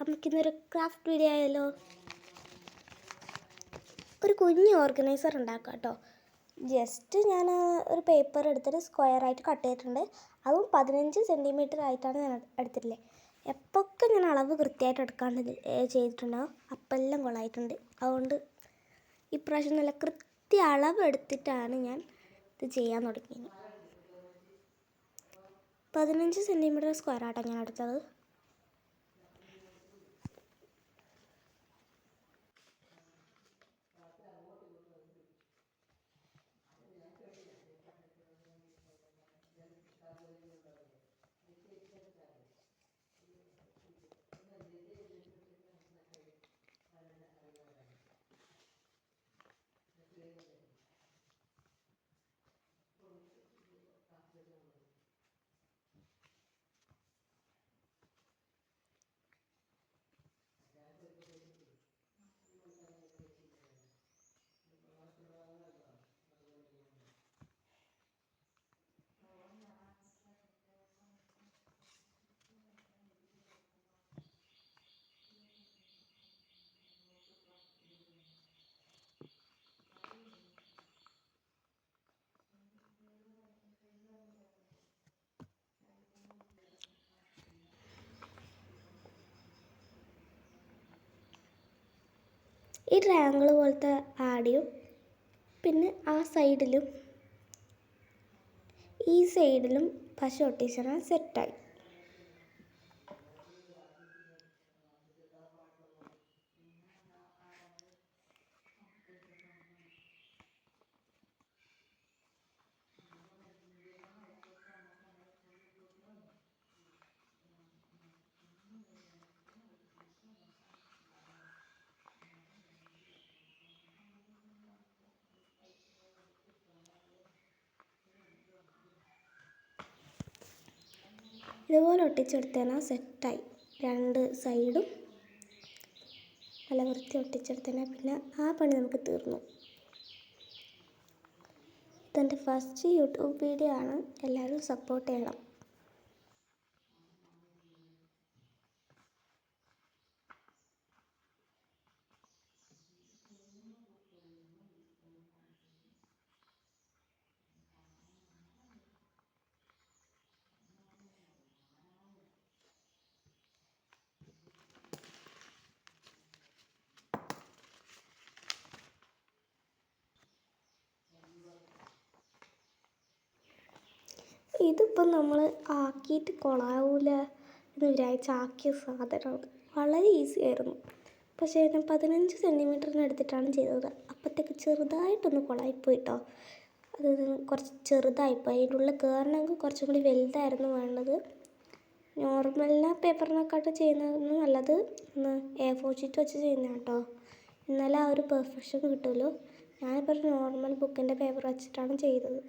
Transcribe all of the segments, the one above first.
നമുക്കിന്നൊരു craft video ആയാലോ? ഒരു കുഞ്ഞ് ഓർഗനൈസർ ഉണ്ടാക്കാം കേട്ടോ. ജസ്റ്റ് ഞാൻ ഒരു പേപ്പർ എടുത്തിട്ട് സ്ക്വയറായിട്ട് കട്ട് ചെയ്തിട്ടുണ്ട്. അതും 15 സെൻറ്റിമീറ്റർ ആയിട്ടാണ് ഞാൻ എടുത്തിട്ടില്ലേ. എപ്പോഴൊക്കെ ഞാൻ അളവ് കൃത്യമായിട്ട് എടുക്കാണ്ട് ചെയ്തിട്ടുണ്ടാവും, അപ്പെല്ലാം കൊളായിട്ടുണ്ട്. അതുകൊണ്ട് ഇപ്രാവശ്യം നല്ല കൃത്യ അളവ് എടുത്തിട്ടാണ് ഞാൻ ഇത് ചെയ്യാൻ തുടങ്ങിയത്. 15 സെൻറ്റിമീറ്റർ സ്ക്വയറായിട്ടാണ് ഞാൻ എടുത്തത്. ഈ ട്രയാങ്കിൾ പോലത്തെ ആടിയും പിന്നെ ആ സൈഡിലും ഈ സൈഡിലും പശ ഒട്ടിച്ചാൽ സെറ്റായി. ഇതുപോലെ ഒട്ടിച്ചെടുത്താൽ സെറ്റായി. രണ്ട് സൈഡും നല്ല വൃത്തി ഒട്ടിച്ചെടുത്താൽ പിന്നെ ആ പണി നമുക്ക് തീർന്നു. ഇതെൻ്റെ ഫസ്റ്റ് യൂട്യൂബ് വീഡിയോ ആണ്, എല്ലാവരും സപ്പോർട്ട് ചെയ്യണം. ഇതിപ്പം നമ്മൾ ആക്കിയിട്ട് കൊളാവൂല എന്ന് വിചാരിച്ച് ആക്കിയ സാധനമാണ്. വളരെ ഈസി ആയിരുന്നു. പക്ഷേ ഞാൻ 15 സെൻറ്റിമീറ്ററിന് എടുത്തിട്ടാണ് ചെയ്തത്. അപ്പോഴത്തേക്ക് ചെറുതായിട്ടൊന്ന് കൊളായിപ്പോയി കേട്ടോ. അത് കുറച്ച് ചെറുതായിപ്പോയി. അതിൻ്റെ ഉള്ളിൽ കയറണമെങ്കിൽ കുറച്ചും കൂടി വലുതായിരുന്നു വേണ്ടത്. നോർമലിനെ പേപ്പറിനെക്കാട്ട് ചെയ്യുന്നതൊന്നും നല്ലത് A4 ഷീറ്റ് വെച്ച് ചെയ്യുന്ന കേട്ടോ. എന്നാലേ ആ ഒരു പെർഫെക്ഷൻ കിട്ടുമല്ലോ. ഞാനിപ്പോൾ ഒരു നോർമൽ ബുക്കിൻ്റെ പേപ്പർ വെച്ചിട്ടാണ് ചെയ്തത്.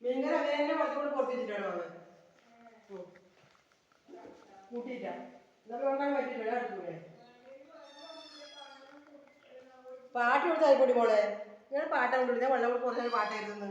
മീൻകറി അങ്ങനെ തന്നെ കുറച്ചുകൂടി പൊട്ടിച്ചിട്ടാണോ അത് കൂട്ടിയിട്ട എന്നാൽ വെള്ളം പറ്റില്ല എടുക്കൂലേ പാട്ട് കൊടുത്താൽ ആയിക്കോട്ടെ മോളെ നിങ്ങൾ പാട്ടാ കൊണ്ടിരുന്ന വെള്ളം കുറച്ചാൽ പാട്ടായിരുന്നു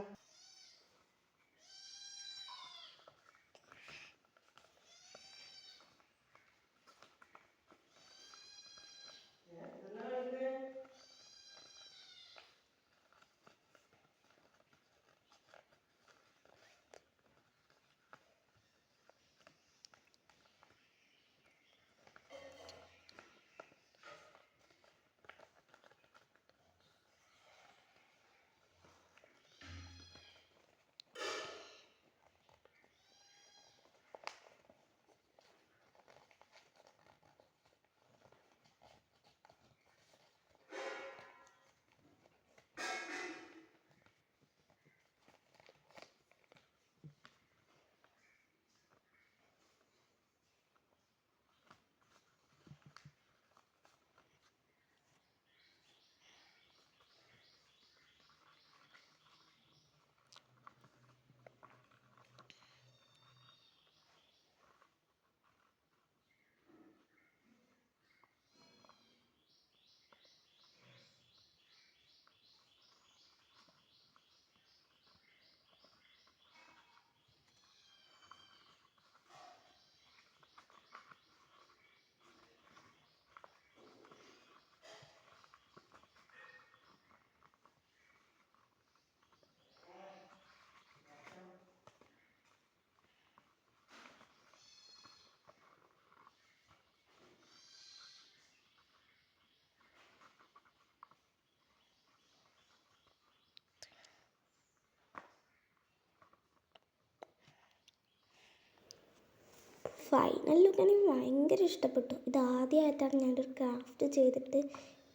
ഫൈനൽ ലുക്ക് എനിക്ക് ഭയങ്കര ഇഷ്ടപ്പെട്ടു. ഇതാദ്യമായിട്ടാണ് ഞാനൊരു ക്രാഫ്റ്റ് ചെയ്തിട്ട്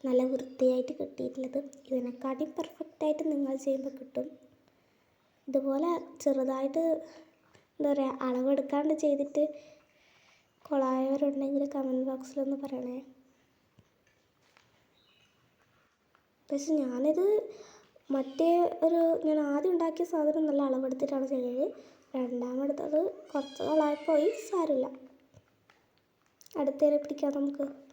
നല്ല വൃത്തിയായിട്ട് കിട്ടിയിട്ടുള്ളത്. ഇതിനെക്കാട്ടിയും പെർഫെക്റ്റായിട്ട് നിങ്ങൾ ചെയ്യുമ്പോൾ കിട്ടും. ഇതുപോലെ ചെറുതായിട്ട് എന്താ പറയുക അളവെടുക്കാണ്ട് ചെയ്തിട്ട് കൊളായവരുണ്ടെങ്കിൽ കമൻറ്റ് ബോക്സിലൊന്ന് പറയണേ. പക്ഷെ ഞാനിത് ഞാൻ ആദ്യം ഉണ്ടാക്കിയ സാധനം നല്ല അളവെടുത്തിട്ടാണ് ചെയ്തത്. രണ്ടാമെടുത്തത് കുറച്ച് കൊളായിപ്പോയി, സാരമില്ല. അടുത്തേരെ പിടിക്കാം നമുക്ക്.